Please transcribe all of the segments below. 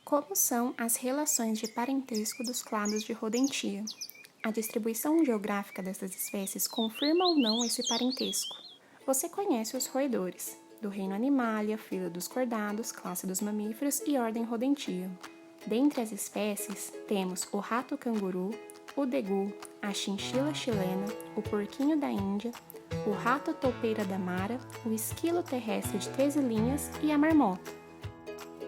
Como são as relações de parentesco dos clados de rodentia? A distribuição geográfica dessas espécies confirma ou não esse parentesco. Você conhece os roedores, do reino Animalia, fila dos cordados, classe dos mamíferos e ordem rodentia. Dentre as espécies, temos o rato-canguru, o degu, a chinchila chilena, o porquinho da Índia, o rato-toupeira da Mara, o esquilo terrestre de 13 linhas e a marmota.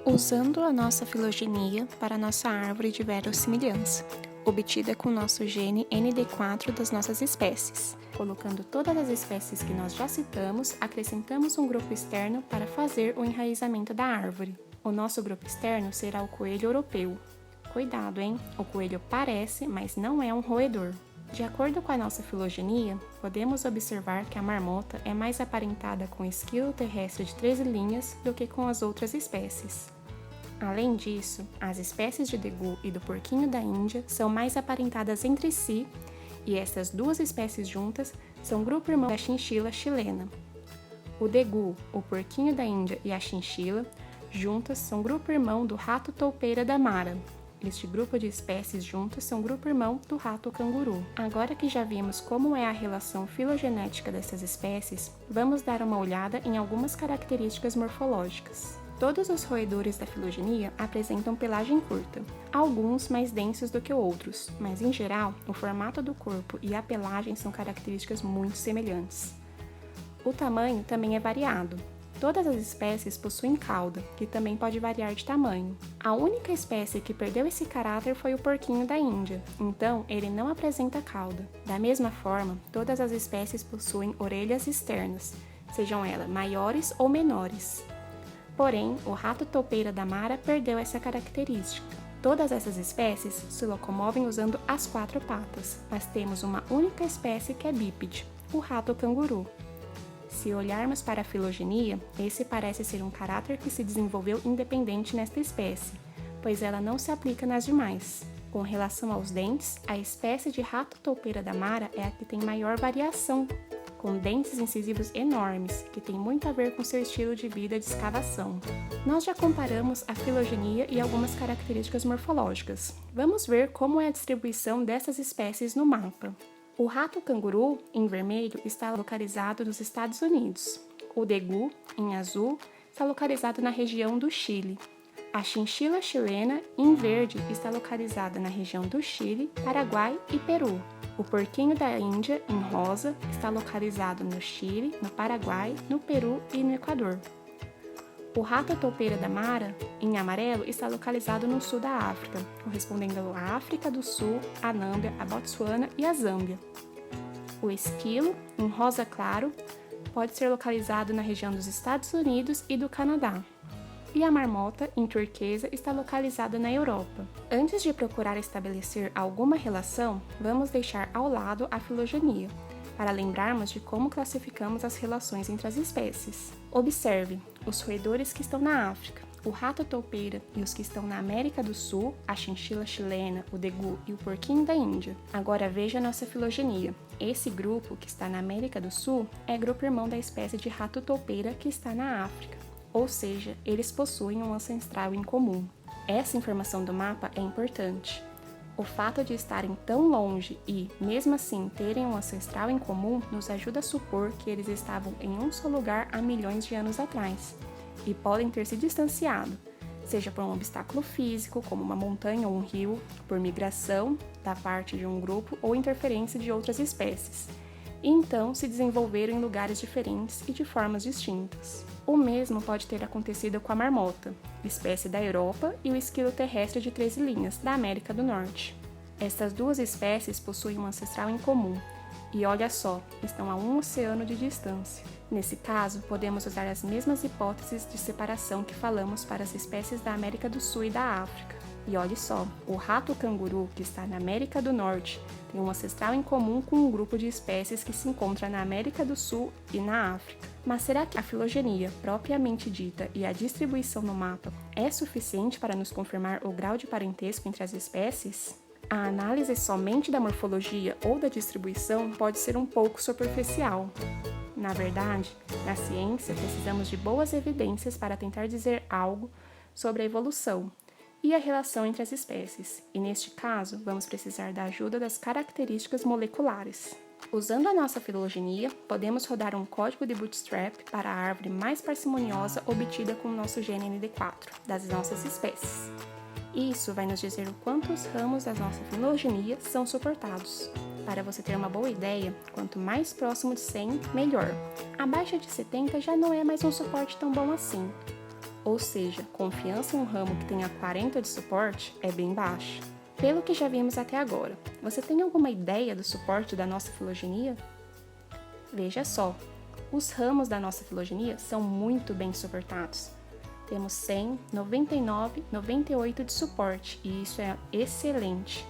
Usando a nossa filogenia para a nossa árvore de verossimilhança, obtida com o nosso gene ND4 das nossas espécies. Colocando todas as espécies que nós já citamos, acrescentamos um grupo externo para fazer o enraizamento da árvore. O nosso grupo externo será o coelho europeu. Cuidado, hein? O coelho parece, mas não é um roedor. De acordo com a nossa filogenia, podemos observar que a marmota é mais aparentada com o esquilo terrestre de 13 linhas do que com as outras espécies. Além disso, as espécies de degu e do porquinho da Índia são mais aparentadas entre si, e essas duas espécies juntas são grupo irmão da chinchila chilena. O degu, o porquinho da Índia e a chinchila juntas são grupo irmão do rato-toupeira da Mara. Este grupo de espécies juntas são grupo irmão do rato-canguru. Agora que já vimos como é a relação filogenética dessas espécies, vamos dar uma olhada em algumas características morfológicas. Todos os roedores da filogenia apresentam pelagem curta, alguns mais densos do que outros, mas em geral, o formato do corpo e a pelagem são características muito semelhantes. O tamanho também é variado. Todas as espécies possuem cauda, que também pode variar de tamanho. A única espécie que perdeu esse caráter foi o porquinho da Índia, então ele não apresenta cauda. Da mesma forma, todas as espécies possuem orelhas externas, sejam elas maiores ou menores. Porém, o rato-toupeira da Mara perdeu essa característica. Todas essas espécies se locomovem usando as 4 patas, mas temos uma única espécie que é bípede, o rato-canguru. Se olharmos para a filogenia, esse parece ser um caráter que se desenvolveu independente nesta espécie, pois ela não se aplica nas demais. Com relação aos dentes, a espécie de rato-toupeira da Mara é a que tem maior variação, com dentes incisivos enormes, que tem muito a ver com seu estilo de vida de escavação. Nós já comparamos a filogenia e algumas características morfológicas. Vamos ver como é a distribuição dessas espécies no mapa. O rato-canguru, em vermelho, está localizado nos Estados Unidos. O degu, em azul, está localizado na região do Chile. A chinchila chilena, em verde, está localizada na região do Chile, Paraguai e Peru. O porquinho da Índia, em rosa, está localizado no Chile, no Paraguai, no Peru e no Equador. O rato-toupeira da Mara, em amarelo, está localizado no sul da África, correspondendo à África do Sul, a Nâmbia, a Botsuana e a Zâmbia. O esquilo, em rosa claro, pode ser localizado na região dos Estados Unidos e do Canadá. E a marmota, em turquesa, está localizada na Europa. Antes de procurar estabelecer alguma relação, vamos deixar ao lado a filogenia, para lembrarmos de como classificamos as relações entre as espécies. Observe os roedores que estão na África, o rato-toupeira e os que estão na América do Sul, a chinchila chilena, o degu e o porquinho da Índia. Agora veja a nossa filogenia. Esse grupo que está na América do Sul é grupo irmão da espécie de rato-toupeira que está na África, ou seja, eles possuem um ancestral em comum. Essa informação do mapa é importante. O fato de estarem tão longe e, mesmo assim, terem um ancestral em comum nos ajuda a supor que eles estavam em um só lugar há milhões de anos atrás e podem ter se distanciado, seja por um obstáculo físico, como uma montanha ou um rio, por migração da parte de um grupo ou interferência de outras espécies, e então se desenvolveram em lugares diferentes e de formas distintas. O mesmo pode ter acontecido com a marmota, espécie da Europa, e o esquilo terrestre de 13 linhas, da América do Norte. Estas duas espécies possuem um ancestral em comum, e olha só, estão a um oceano de distância. Nesse caso, podemos usar as mesmas hipóteses de separação que falamos para as espécies da América do Sul e da África. E olhe só, o rato-canguru, que está na América do Norte, tem um ancestral em comum com um grupo de espécies que se encontra na América do Sul e na África. Mas será que a filogenia, propriamente dita, e a distribuição no mapa é suficiente para nos confirmar o grau de parentesco entre as espécies? A análise somente da morfologia ou da distribuição pode ser um pouco superficial. Na verdade, na ciência precisamos de boas evidências para tentar dizer algo sobre a evolução, e a relação entre as espécies, e neste caso, vamos precisar da ajuda das características moleculares. Usando a nossa filogenia, podemos rodar um código de Bootstrap para a árvore mais parcimoniosa obtida com o nosso gene ND4, das nossas espécies. Isso vai nos dizer o quanto os ramos da nossa filogenia são suportados. Para você ter uma boa ideia, quanto mais próximo de 100, melhor. Abaixo de 70 já não é mais um suporte tão bom assim. Ou seja, confiança em um ramo que tenha 40 de suporte é bem baixa. Pelo que já vimos até agora, você tem alguma ideia do suporte da nossa filogenia? Veja só, os ramos da nossa filogenia são muito bem suportados. Temos 100, 99, 98 de suporte e isso é excelente.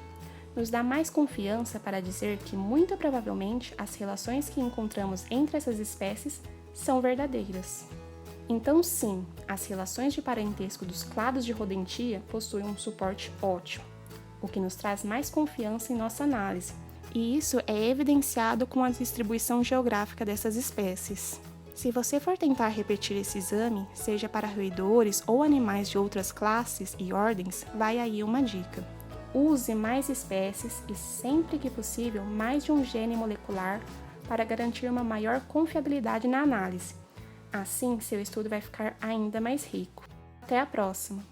Nos dá mais confiança para dizer que, muito provavelmente, as relações que encontramos entre essas espécies são verdadeiras. Então, sim, as relações de parentesco dos clados de rodentia possuem um suporte ótimo, o que nos traz mais confiança em nossa análise, e isso é evidenciado com a distribuição geográfica dessas espécies. Se você for tentar repetir esse exame, seja para roedores ou animais de outras classes e ordens, vai aí uma dica. Use mais espécies e, sempre que possível, mais de um gene molecular para garantir uma maior confiabilidade na análise. Assim, seu estudo vai ficar ainda mais rico. Até a próxima!